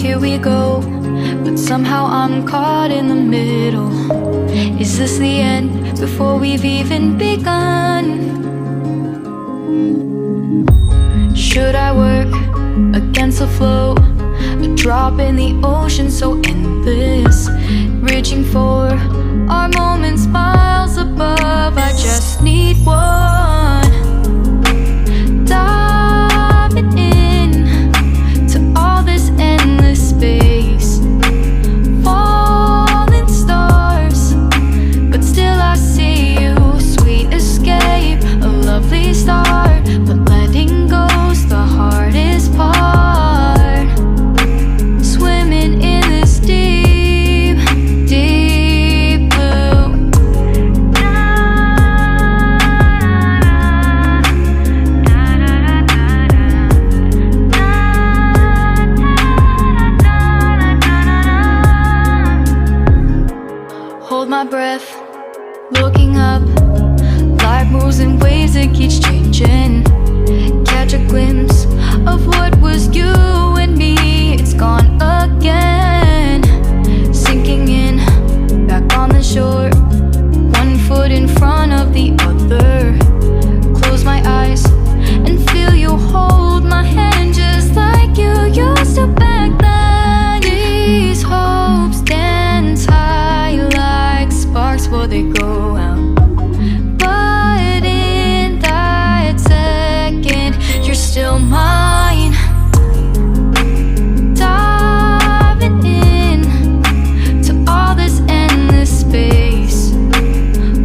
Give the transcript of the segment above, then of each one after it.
here we go, but somehow I'm caught in the middle. Is this the end before we've even begun? Should I work against the flow? A drop in the ocean so endless, reaching for our moments miles above. I just need one, diving in to all this endless space, falling stars, but still I see you. Sweet escape, a lovely start, but letting go's the hardest part. Swimming in this deep, deep blue. Hold my breath, looking up. Life moves in waves that keeps changing. Catch a glimpse of what was you and me. It's gone again, sinking in, back on the shore. One foot in front of the other. Close my eyes and feel you hold my hand just like you used to back then. These hopes dance high like sparks before they go out. But in that second, you're still mine. Diving in to all this endless space,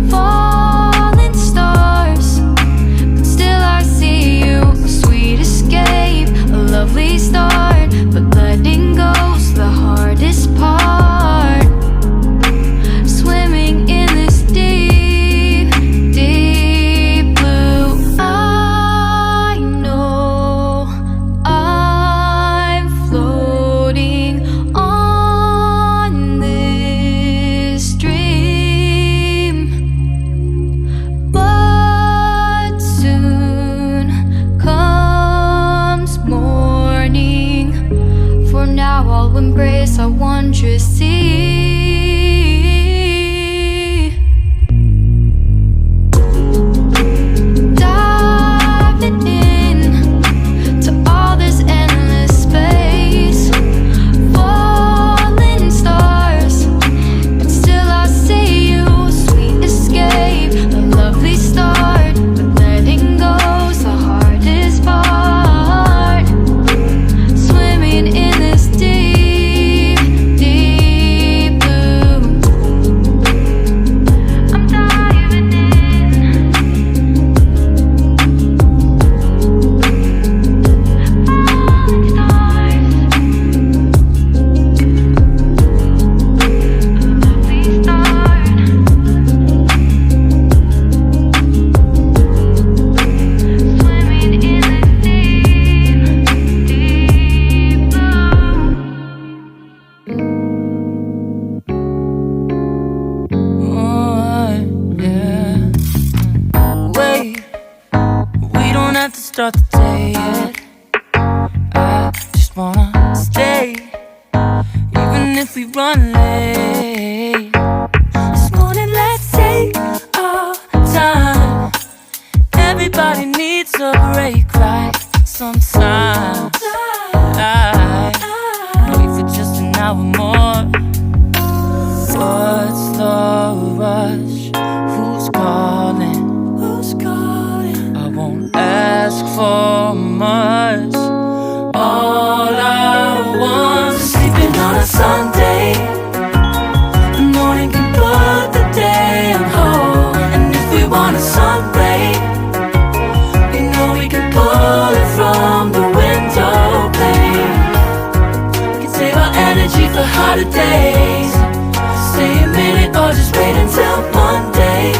falling stars, but still I see you. A sweet escape, a lovely start, but letting go's the hardest part. Swimming in this deep, deep blue. I know I'm floating on this dream, but soon comes morning. For now I'll embrace our wondrous sea. Diving in to all this endless space, falling stars, but still I see you. Sweet escape, a lovely start, but letting go's the hardest part. Swimming in this deep, deep blue. I'm diving in. Falling stars, lovely start. Swimming in this deep, deep blue. Oh, yeah. Wait, we don't have to start the day yet. I just wanna stay, even if we run late. This morning, let's take our time. Everybody needs a break, right? Sometimes I wait for just an hour more. What's the rush? Who's calling? Who's calling? I won't ask for much. All I want is sleeping on a Sunday. The morning can put the day on hold. And if we want a sun ray, we know we can pull it from the window pane. We can save our energy for harder days. Stay a minute or just wait until Monday.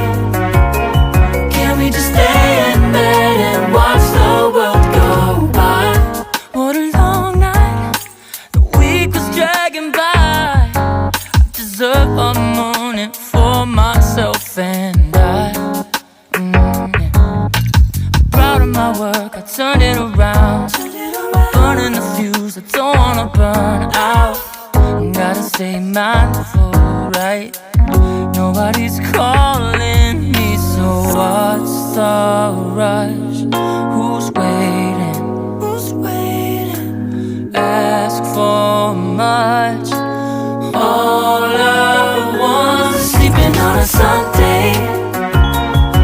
Can we just stay in bed and watch the world go by? What a long night, the week was dragging by. I deserve a morning for myself and I. I'm proud of my work, I turned it around. Burning the fuse, I don't wanna burn out. Gotta stay mindful, right? Nobody's calling me, so what's the rush? Who's waiting? Who's waiting? Ask for much. All I want is sleeping on a Sunday.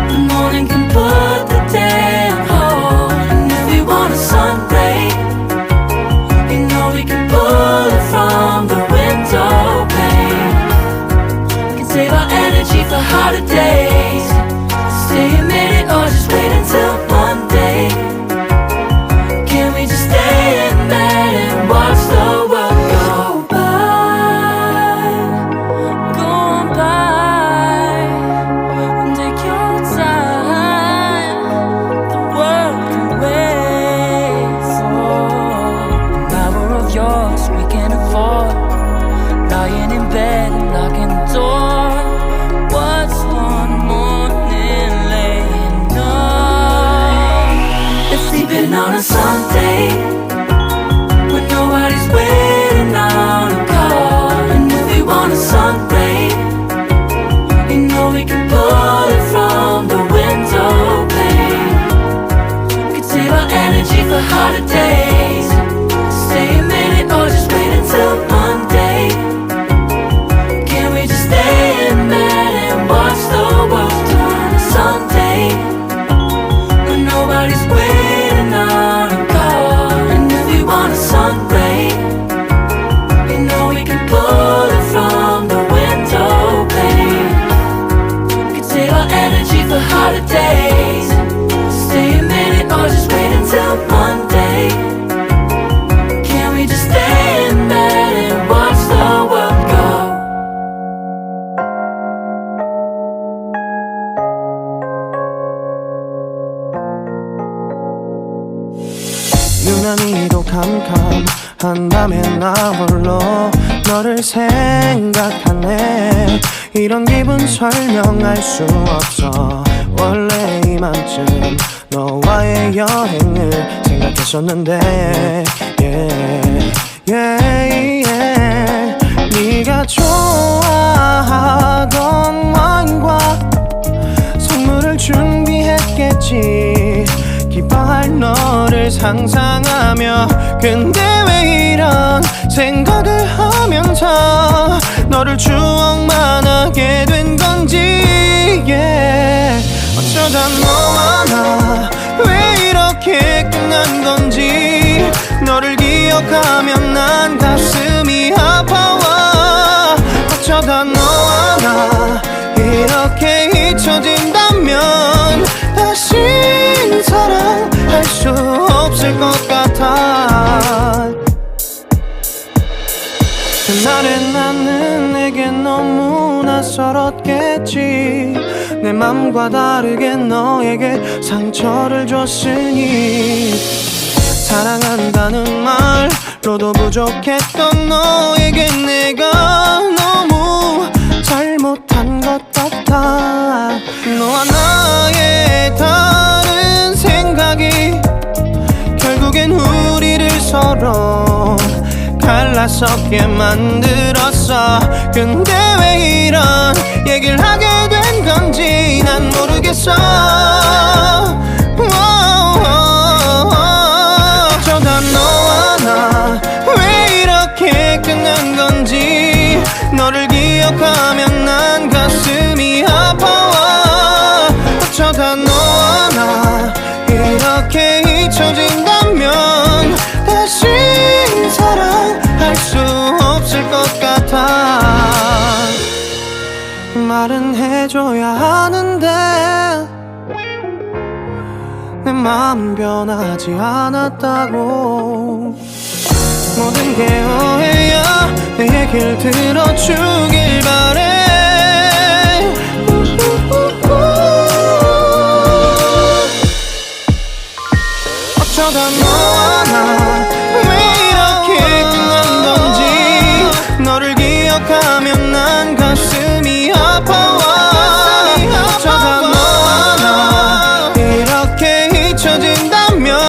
The morning can put the day on hold. And if we want a sun ray, you know we can pull it from the window pane. We can save our energy for harder days. Stay a minute or just wait until Monday. Can we just stay in bed and watch the world go by? Go on by and take your time. The world can wait for an hour of yours we can afford. Lying in bed and locking the door. What's one morning laying up? It's sleeping on a Sunday when nobody's waiting on a call. And if we want a sun ray, you know we can pull it from the window pane. We can save our energy for harder days. Stay a minute or just wait until Monday. Can we just stay in bed and watch the world turn to Sunday when nobody's waiting on a call? And if we want a sun ray, you know we can pull it from the window pane. We can save our energy for harder days. Stay a minute or just wait until Monday. Can we just stay in bed and watch the world go? 유난히도 캄캄한 밤에 나 홀로 너를 생각하네. 이런 기분 설명할 수 없어. 원래 이맘쯤 너와의 여행을 생각했었는데 yeah, yeah, yeah. 네가 좋아하던 와인과 선물을 준비했겠지. 기뻐할 너를 상상하며. 근데 왜 이런 생각을 하면서 너를 추억만 하게 된 건지 yeah. 어쩌다 너와 나 왜 이렇게 끝난 건지. 너를 기억하면 난 가슴이 아파와. 어쩌다 너와 나 이렇게 잊혀진다면 다시 사랑할 수 없을 것 같아. 그날의 나는 내게 너무 낯설었겠지. 내 맘과 다르게 너에게 상처를 줬으니. 사랑한다는 말로도 부족했던 너에게 내가 너무 잘못한 것 같아. 너와 나의 다른 생각이 결국엔 우리를 서로 갈라서게 만들었어. 근데 왜 이런 얘기를 하게 된 건지 난 모르겠어. 어쩌다 너와 나 왜 이렇게 끝난 건지. 너를 기억하면 난 가슴이 아파와. 어쩌다 너와 나 이렇게 잊혀진다면 다시 사랑할 수 없을 것 같아. 말은 해줘야 하는데 내 마음은 변하지 않았다고. 모든 게 오해야. 내 얘기를 들어주길 바래. 어쩌다 너와 나 왜 이렇게 끝난 건지. 너를 기억하면 난 가슴이 아파.